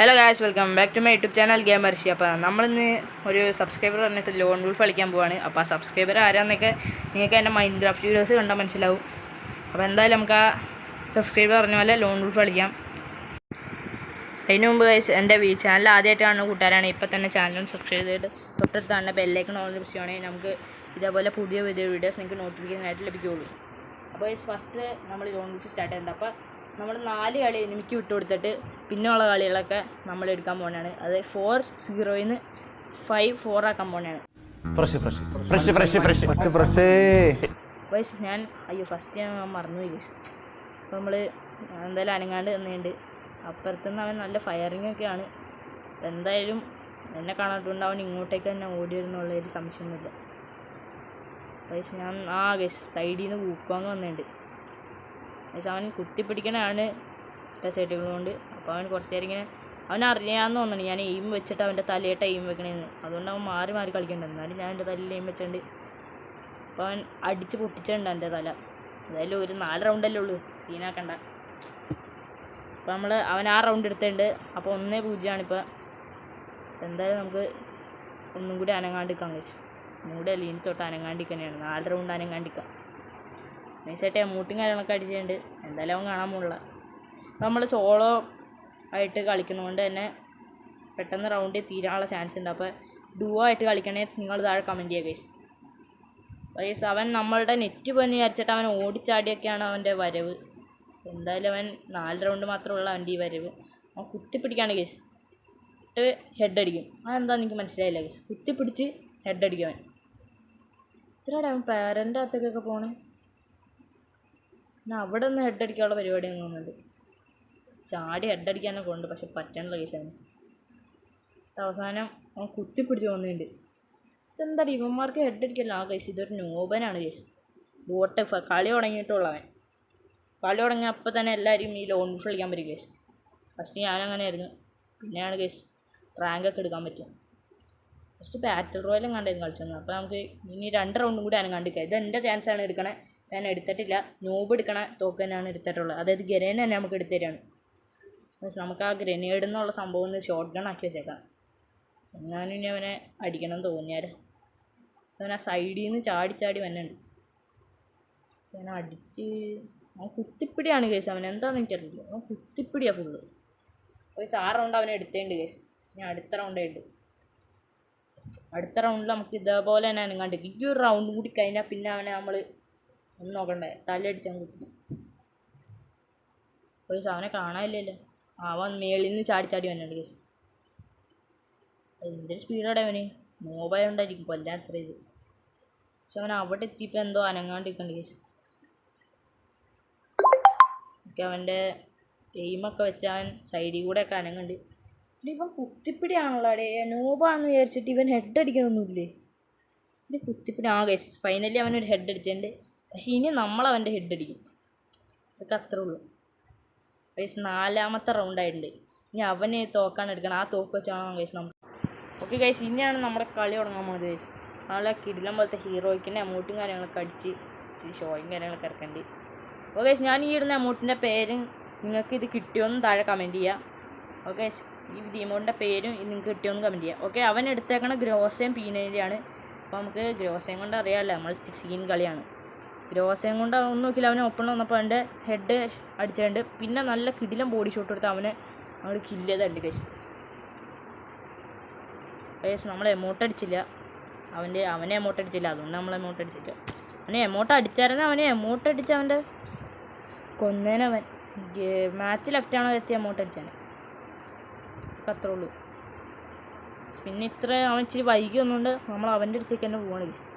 Hello guys, welcome back to my YouTube channel ഗെയിമർഷി. അപ്പോൾ നമ്മളിന്ന് ഒരു സബ്സ്ക്രൈബർ പറഞ്ഞിട്ട് ലോൺ വുൾഫ് കളിക്കാൻ പോവാണ്. അപ്പോൾ ആ സബ്സ്ക്രൈബർ ആരാന്നൊക്കെ നിങ്ങൾക്ക് എൻ്റെ മൈൻഡ് ക്രാഫ്റ്റ് വീഡിയോസ് കണ്ടാൽ മനസ്സിലാവും. അപ്പോൾ എന്തായാലും നമുക്ക് ആ സബ്സ്ക്രൈബർ പറഞ്ഞ പോലെ ലോൺ വുൾഫ് കളിക്കാം. അതിന് മുമ്പ് ഗൈസ്, എൻ്റെ ചാനൽ ആദ്യമായിട്ട് കാണുന്ന കൂട്ടുകാരാണ് ഇപ്പോൾ തന്നെ ചാനലും സബ്സ്ക്രൈബ് ചെയ്തിട്ട് തൊട്ടടുത്ത് കാണുന്ന ബെല്ലൈക്കൺ ഓൺ ചെയ്യുകയാണെങ്കിൽ നമുക്ക് ഇതേപോലെ പുതിയ വീഡിയോസ് നിങ്ങൾക്ക് നോട്ടിഫിക്കേഷൻ ആയിട്ട് ലഭിക്കുകയുള്ളൂ. അപ്പോൾ ഗൈസ്, ഫസ്റ്റ് നമ്മൾ ലോൺ വുൾഫ് സ്റ്റാർട്ട് ചെയ്യുന്നത്. അപ്പോൾ നമ്മൾ 4 കളി എനിമിക്ക് വിട്ടു കൊടുത്തിട്ട് പിന്നെയുള്ള കളികളൊക്കെ നമ്മൾ എടുക്കാൻ പോകുന്നതാണ്. അത് 4-0 5-4 ആക്കാൻ പോകുന്നതാണ്. ഞാൻ ഫസ്റ്റ് ഞാൻ മറന്നുപോയി ഗൈസ്. അപ്പോൾ നമ്മൾ എന്തായാലും അനങ്ങാണ്ട് തന്നെയുണ്ട്. അപ്പുറത്തുനിന്ന് അവൻ നല്ല ഫയറിംഗ് ഒക്കെയാണ്. എന്തായാലും എന്നെ കാണാത്തതുകൊണ്ട് അവൻ ഇങ്ങോട്ടേക്ക് തന്നെ ഓടി വരുന്നുള്ളൊരു സംശയമൊന്നുമില്ല ഗൈസ്. ഞാൻ ഗൈസ് സൈഡിൽ നിന്ന് ഊക്കാന്ന് വന്നിട്ടുണ്ട്. അവൻ കുത്തിപ്പിടിക്കണതാണ് ഡെസേർട്ടുകൾ കൊണ്ട്. അപ്പോൾ അവൻ കുറച്ച് നേരം ഇങ്ങനെ അവനറിയാമെന്ന് തോന്നണം ഞാൻ എയിം വെച്ചിട്ട് അവൻ്റെ തലയിട്ട് എയിം വെക്കണേന്ന്. അതുകൊണ്ട് അവൻ മാറി മാറി കളിക്കണ്ട. എന്നാലും ഞാൻ എൻ്റെ തലയിൽ എയിം വെച്ചിട്ടുണ്ട്. അപ്പോൾ അവൻ അടിച്ച് പൊട്ടിച്ചിട്ടുണ്ട് എൻ്റെ തല. എന്തായാലും ഒരു 4 റൗണ്ടല്ലേ ഉള്ളൂ, സീനാക്കണ്ട. അപ്പോൾ അവൻ ആ റൗണ്ട് എടുത്തിട്ടുണ്ട്. അപ്പോൾ 1-0 ഇപ്പോൾ. എന്തായാലും നമുക്ക് ഒന്നും കൂടി അനങ്ങാണ്ടിക്കാൻ കഴിച്ചു. ഒന്നും കൂടി അല്ല, ഇനി തൊട്ട് അനങ്ങാണ്ടിക്കന്നെയാണ്. 4 റൗണ്ട് അനങ്ങാണ്ടിക്കാം. നൈസായിട്ട് എമൗണ്ടും കാര്യങ്ങളൊക്കെ അടിച്ചിട്ടുണ്ട്. എന്തായാലും അവൻ കാണാൻ പോകില്ല. അപ്പോൾ നമ്മൾ സോളോ ആയിട്ട് കളിക്കുന്നതുകൊണ്ട് തന്നെ പെട്ടെന്ന് റൗണ്ടിൽ തീരാനുള്ള ചാൻസ് ഉണ്ട്. അപ്പോൾ ഡുവോ ആയിട്ട് കളിക്കണമെങ്കിൽ നിങ്ങൾ താഴെ കമൻറ്റ് ചെയ്യുക ഗൈസ്. ഗൈസ്, അവൻ നമ്മളുടെ നെറ്റ് പോയി വിചാരിച്ചിട്ട് അവൻ ഓടിച്ചാടിയൊക്കെയാണ് അവൻ്റെ വരവ്. എന്തായാലും അവൻ 4 റൗണ്ട് മാത്രമുള്ള അവൻ്റെ ഈ വരവ്. അവൻ കുത്തിപ്പിടിക്കാണ് ഗൈസ്. ഇട്ട് ഹെഡ് അടിക്കും. അതെന്താണെന്ന് എനിക്ക് മനസ്സിലായില്ല ഗൈസ്. കുത്തിപ്പിടിച്ച് ഹെഡ് അടിക്കും അവൻ. ഇത്രയുടെ അവൻ പേരൻ്റെ അകത്തേക്കൊക്കെ പോകണേ. പിന്നെ അവിടെ നിന്ന് ഹെഡ് അടിക്കാനുള്ള പരിപാടി തോന്നുന്നുണ്ട്. ചാടി ഹെഡ് അടിക്കാനൊക്കെ ഉണ്ട്, പക്ഷെ പറ്റാനുള്ള കേസാണ്. അവസാനം അവൻ കുത്തിപ്പിടിച്ച് പോകുന്നുണ്ട്. ഇതെന്താ ഇവന്മാർക്ക് ഹെഡ് അടിക്കല്ല കേസ്. ഇതൊരു നോബനാണ് കേസ്. ബോട്ട് കളി തുടങ്ങിയിട്ടുള്ളവൻ. കളി തുടങ്ങി അപ്പം തന്നെ എല്ലാവരും ഈ ലോൺ വുൾഫ് കളിക്കാൻ പറ്റും കേസ്. ഫസ്റ്റ് ഞാനങ്ങനെയായിരുന്നു. പിന്നെയാണ് കേസ് റാങ്കൊക്കെ എടുക്കാൻ പറ്റും. ഫസ്റ്റ് ബാറ്റിൽ റോയലും കണ്ടായിരുന്നു കളിച്ചത്. അപ്പോൾ നമുക്ക് ഇനി 2 റൗണ്ടും കൂടി അനങ്ങാണ്ടിരിക്കുക. ഇത് എൻ്റെ ചാൻസാണ് എടുക്കണേ. ഞാൻ എടുത്തിട്ടില്ല. നോബ് എടുക്കണ തോക്ക് തന്നെയാണ് എടുത്തിട്ടുള്ളത്. അതായത് ഗ്രനേഡ് തന്നെ നമുക്ക് എടുത്തു തരാണ്. നമുക്ക് ആ ഗ്രനേഡ് എന്നുള്ള സംഭവം ഒന്ന് ഷോർട്ട് ഗൺ ആക്കി വെച്ചേക്കാം. ഞാനിനി അവനെ അടിക്കണം തോന്നിയാൽ അവൻ ആ സൈഡിൽ നിന്ന് ചാടി വന്നുണ്ട്. ഞാൻ അടിച്ച് അവൻ കുത്തിപ്പിടിയാണ് കേസ്. അവൻ എന്താണെന്ന് എനിക്കറിയില്ല. അവൻ കുത്തിപ്പിടിയാണ് ഫുള്ള്. ഒരു 6 റൗണ്ട് അവനെ എടുത്തേണ്ട് കേസ്. ഞാൻ അടുത്ത റൗണ്ടായിട്ട് അടുത്ത റൗണ്ടിൽ നമുക്ക് ഇതേപോലെ തന്നെ അനങ്ങാണ്ട് ഈ ഒരു റൗണ്ട് കൂടി കഴിഞ്ഞാൽ പിന്നെ അവനെ നമ്മൾ ഒന്നും നോക്കണ്ടേ, തലയടിച്ചാൽ കിട്ടും. ഒരു അവനെ കാണാനില്ലല്ലോ. അവൻ മേളിൽ നിന്ന് ചാടി വന്നിട്ടുണ്ട് കേസ്. എന്തൊരു സ്പീഡാടെ അവന്. നോബായ ഉണ്ടായിരിക്കും കൊല്ലാൻ അത്ര ഇത്. പക്ഷെ അവൻ അവിടെ എത്തിയപ്പോൾ എന്തോ അനങ്ങാണ്ടിരിക്കണ്ട് കേസ്. ഒക്കെ അവൻ്റെ എയിമൊക്കെ വെച്ച് അവൻ സൈഡിൽ കൂടെയൊക്കെ അനങ്ങുന്നുണ്ട്. ഇവൻ കുത്തിപ്പിടിയാണല്ലോ അടേ. നോബാണെന്ന് വിചാരിച്ചിട്ട് ഇവൻ ഹെഡ് അടിക്കാനൊന്നുമില്ലേ. ഇത് കുത്തിപ്പിടി കേസ്. ഫൈനലി അവനൊരു ഹെഡ് അടിച്ചിട്ടുണ്ട്. പക്ഷെ ഇനി നമ്മളവൻ്റെ ഹെഡ് അടിക്കും. ഇതൊക്കെ അത്രേ ഉള്ളൂ ഗൈസ്. 4ാമത്തെ റൗണ്ടായിട്ടുണ്ട്. ഇനി അവന് തോക്കാണ് എടുക്കണം. ആ തോക്ക് വെച്ചാണോ ഗൈസ് നമുക്ക്. ഓക്കെ ഗൈസ്, ഇനിയാണ് നമ്മുടെ കളി തുടങ്ങാൻ പോകുന്നത് ഗൈസ്. നാളെ കിടിലം പോലത്തെ ഹീറോയ്ക്കിൻ്റെ എമൗണ്ടും കാര്യങ്ങളൊക്കെ അടിച്ച് ഇച്ചിരി ഷോയും കാര്യങ്ങളൊക്കെ ഇറക്കേണ്ടി. ഓക്കെ ഗൈസ്, ഞാൻ ഈ ഇടുന്ന എമൗണ്ടിൻ്റെ പേരും നിങ്ങൾക്ക് ഇത് കിട്ടിയോന്നും താഴെ കമൻറ്റ് ചെയ്യുക. ഓക്കെ ഗൈസ്, ഈ എമൗണ്ടിൻ്റെ പേരും നിങ്ങൾക്ക് കിട്ടിയോന്നും കമൻറ്റ് ചെയ്യുക. ഓക്കെ, അവൻ എടുത്തേക്കണ ഗ്രോസയും പീനേരിയാണ്. അപ്പോൾ നമുക്ക് ഗ്രോസയും കൊണ്ട് അറിയാമല്ലോ, നമ്മൾ സീൻ കളിയാണ്. ഗ്രോസയും കൊണ്ട് ഒന്നും നോക്കില്ല. അവനെ ഒപ്പം വന്നപ്പോൾ അവൻ്റെ ഹെഡ് അടിച്ചിട്ടുണ്ട്. പിന്നെ നല്ല കിടിലം ബോഡി ഷോട്ട് എടുത്ത് അവനെ അങ്ങോട്ട് കില്ല് ചെയ്തുണ്ട് കേസ്. കേസ് നമ്മൾ എമൗണ്ട് അടിച്ചില്ല. അവനെ എമൗണ്ട് അടിച്ചില്ല. അതുകൊണ്ട് നമ്മൾ എമൗണ്ട് അടിച്ചില്ല. അവനെ എമൗണ്ട് അടിച്ചായിരുന്നു. അവനെ എമൗണ്ട് അടിച്ച് അവൻ്റെ കൊന്നേനവൻ മാച്ച് ലെഫ്റ്റാണോ എത്തി എമൗണ്ട് അടിച്ചാണ്. അത്രേ ഉള്ളൂ. പിന്നെ അവൻ ഇച്ചിരി വൈകി വന്നുകൊണ്ട് നമ്മൾ അവൻ്റെ അടുത്തേക്ക് തന്നെ പോവാണ് കേസ്.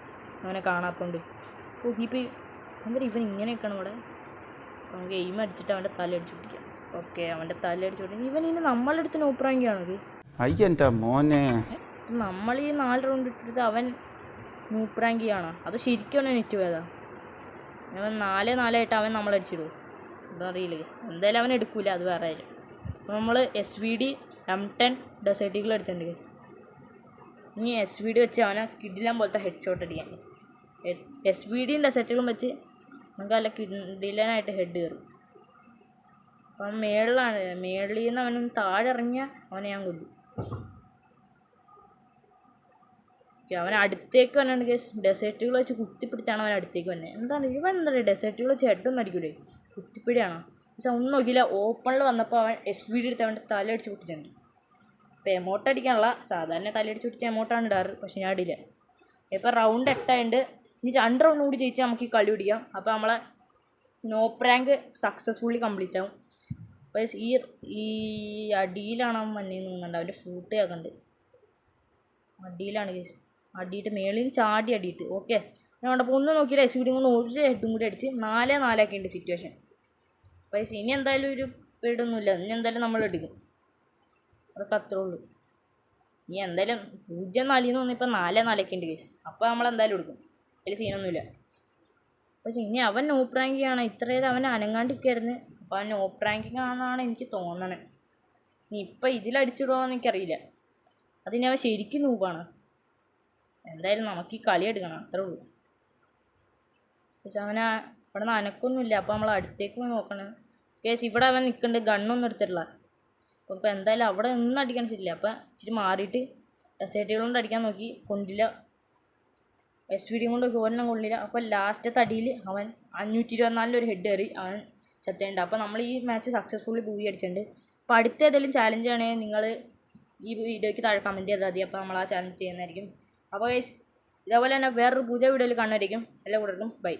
അവനെ കാണാത്തതുകൊണ്ട്. ഓ ഇപ്പം എന്താ ഇവൻ ഇങ്ങനെയൊക്കെയാണ് ഇവിടെ. നമുക്ക് എയിം അടിച്ചിട്ട് അവൻ്റെ തല അടിച്ചു പിടിക്കാം. ഓക്കെ, അവൻ്റെ തല അടിച്ചു പിടിക്കും. ഇവൻ ഇനി നമ്മളുടെ അടുത്ത് നൂപ്രാങ്കിയാണോ കേസ്. മോനെ നമ്മൾ ഈ 4 റൗണ്ട് ഇട്ടിട്ട് അവൻ നൂപ്രാങ്കിയാണോ അത് ശരിക്കും അവനെ നെറ്റ് പോയതാ. അവൻ 4-4 അവൻ നമ്മളടിച്ചിടുമോ അതറിയില്ല കേസ്. എന്തായാലും അവൻ എടുക്കില്ല, അത് വേറെ കാര്യം. അപ്പോൾ നമ്മൾ SVD M10 ഡെസേർട്ടുകൾ എടുത്തിട്ടുണ്ട് കേസ്. ഇനി SVD വെച്ച് അവനെ കിടിലം പോലത്തെ ഹെഡ് ഷോട്ട് അടിക്കാൻ. SVDയും ഡെസേർട്ടുകളും വെച്ച് നമുക്ക് നല്ല കിടിലനായിട്ട് ഹെഡ് കയറും. അവൻ മേളിലാണ്, മേളിൽ നിന്ന് അവനൊന്ന് താഴെ ഇറങ്ങിയ അവനെ ഞാൻ കൊല്ലും. അവൻ അടുത്തേക്ക് വന്നിട്ട് ഗൈസ് ഡെസേർട്ടുകൾ വെച്ച് കുത്തിപ്പിടിച്ചാണ് അവൻ അടുത്തേക്ക് വന്നത്. എന്താണ് ഇവൻ എന്താ പറയുക, ഡെസേർട്ടുകൾ വെച്ച് ഹെഡൊന്നും അടിക്കൂലേ, കുത്തിപ്പിടിയാണോ? പക്ഷെ ഒന്നും നോക്കിയില്ല. ഓപ്പണിൽ വന്നപ്പോൾ അവൻ SVD എടുത്ത് അവൻ്റെ തലയടിച്ച് പൊട്ടിച്ചിട്ടുണ്ട്. ഇപ്പോൾ എമൗണ്ട് അടിക്കാനുള്ള സാധാരണ തലയടിച്ച് പൊട്ടിച്ച എമൗണ്ടാണ് ഇടാറ്, പക്ഷെ ഞാൻ ഇടില്ല. ഇപ്പോൾ റൗണ്ട് 8 ആയതുകൊണ്ട് ഇനി 2 റൗണ്ട് കൂടി ജയിച്ചാൽ നമുക്ക് ഈ കളി പിടിക്കാം. അപ്പോൾ നമ്മളെ നോ പ്രാങ്ക് സക്സസ്ഫുള്ളി കംപ്ലീറ്റ് ആവും. അപ്പോൾ ഈ അടിയിലാണ് അവൻ മഞ്ഞയിൽ നിന്നുണ്ട്, അവൻ്റെ ഫൂട്ട് കേൾക്കുന്നുണ്ട്. അടിയിലാണ് കേസ്, അടിയിട്ട് മേളിൽ ചാടി അടിയിട്ട്. ഓക്കെ, ഞാൻ കണ്ടപ്പോൾ ഒന്നും നോക്കിയില്ല, SVD കൊണ്ട് ഒരു ഹെഡും കൂടി അടിച്ച് 4-4 ആക്കിയിട്ടുണ്ട് സിറ്റുവേഷൻ. അപ്പോൾ ഇനി എന്തായാലും ഒരു പേടൊന്നുമില്ല, ഇനി എന്തായാലും നമ്മൾ എടുക്കും, അതൊക്കെ അത്രേ ഉള്ളൂ. ഇനി എന്തായാലും 0-4 വന്നിപ്പോൾ 4-4 ആക്കിയിട്ടുണ്ട് കേസ്. അപ്പോൾ നമ്മളെന്തായാലും എടുക്കും, അതിൽ സീനൊന്നുമില്ല. പക്ഷെ ഇനി അവൻ നോ പ്രാങ്കിങ് ആണ്, ഇത്രയേരം അവൻ അനങ്ങാണ്ടിരിക്കായിരുന്നു. അപ്പോൾ അവൻ നോ പ്രാങ്കിങ് ആണെന്നാണ് എനിക്ക് തോന്നണത്. ഇനി ഇപ്പം ഇതിലടിച്ചിടുമോയെന്ന് എനിക്കറിയില്ല, അതിന് അവൻ ശരിക്കും നൂബാണ്. എന്തായാലും നമുക്ക് ഈ കളി എടുക്കണം, അത്രേ ഉള്ളൂ. പക്ഷെ അവന് ഇവിടെ നിന്ന് അനക്കൊന്നുമില്ല. അപ്പോൾ നമ്മൾ അടുത്തേക്ക് പോയി നോക്കണം കേസ്. ഇവിടെ അവൻ നിൽക്കുന്നുണ്ട്, ഗണ്ണൊന്നും എടുത്തിട്ടില്ല. അപ്പോൾ എന്തായാലും അവിടെ ഒന്നും അടിക്കാൻ ശരിയില്ല. അപ്പോൾ ഇച്ചിരി മാറിയിട്ട് ഡെസേർട്ടുകൾ കൊണ്ട് അടിക്കാൻ നോക്കി, കൊണ്ടില്ല. SVD കൊണ്ട് ഒരെണ്ണം കൊള്ളില്ല. അപ്പോൾ ലാസ്റ്റത്തെ അടിയിൽ അവൻ 524 ഒരു ഹെഡ് കയറി അവൻ ചത്തേണ്ട. അപ്പോൾ നമ്മൾ ഈ മാച്ച് സക്സസ്ഫുള്ളി പൂവി അടിച്ചിട്ടുണ്ട്. അപ്പോൾ അടുത്ത ഏതെങ്കിലും ചാലഞ്ച് ആണെങ്കിൽ നിങ്ങൾ ഈ വീഡിയോയ്ക്ക് താഴെ കമൻറ്റ് ചെയ്താൽ മതി. അപ്പോൾ നമ്മൾ ആ ചാലഞ്ച് ചെയ്യുന്നതായിരിക്കും. അപ്പോൾ ഇതേപോലെ തന്നെ വേറൊരു പുതിയ വീഡിയോയിൽ കാണുമായിരിക്കും. എല്ലാ കൂട്ടർക്കും ബൈ.